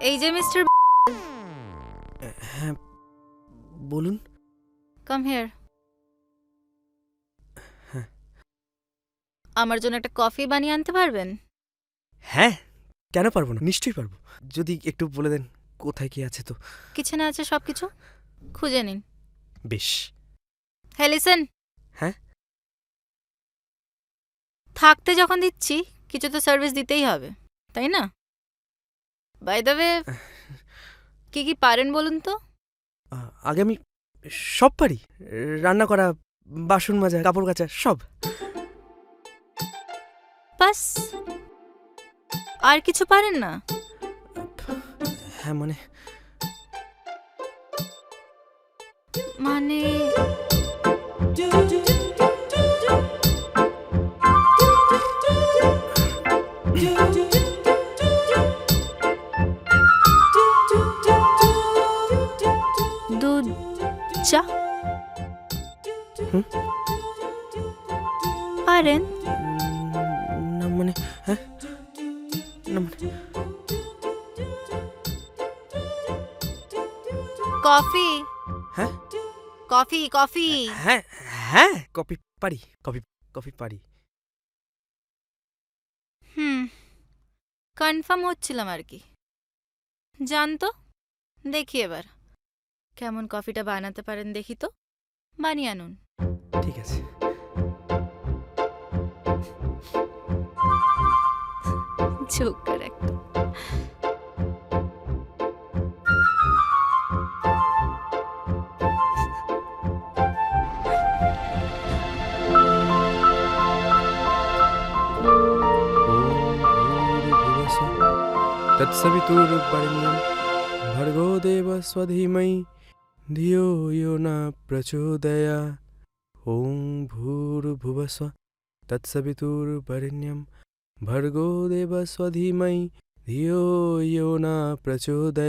এই যে মিস্টার, হ্যাঁ বলুন। Come here. হ্যাঁ। আমার জন্য একটা কফি বানিয়ে আনতে পারবেন? হ্যাঁ, কেন পারবো না, নিশ্চয়ই পারবো। যদি একটু বলে দেন কোথায় কি আছে তো। কিচেনে আছে সবকিছু, খুঁজে নিন। বেশ। হ্যাঁ লিসেন, হ্যাঁ। থাকতে যখন দিচ্ছি কিছু তো সার্ভিস দিতেই হবে, তাই না? বাই দ্য ওয়ে, কি কি পারেন বলুন তো? আগে আমি সব পারি, রান্না করা, বাসন মাজা, কাপড় কাচা, সব। বাস, আর কিছু পারেন না? হ্যাঁ মানে মানে দুধ চা হুম? পারেন? না মানে, হ্যাঁ না মানে, কফি, হ্যাঁ কফি কফি। হ্যাঁ হ্যাঁ কপি পারি, কপি কপি পারি। হুম, কনফার্ম হচ্ছিলাম আর কি। জানতো, দেখি এবার কেমন কফিটা বানাতে পারেন, দেখি তো, বানিয়ে আনুন। ঠিক আছে। জোকার একটা। তৎসবিতুর্বরেণ্যং ভর্গো দেবস্য ধীমহি ধিয়ো यो न प्रचोदयात्। ওম ভূর্ভুবস্সুঃ তৎসবিতুর্বরেণ্যং ভর্গো দেবস্য ধীমহি ধিয়ো यो न प्रचोदयात्।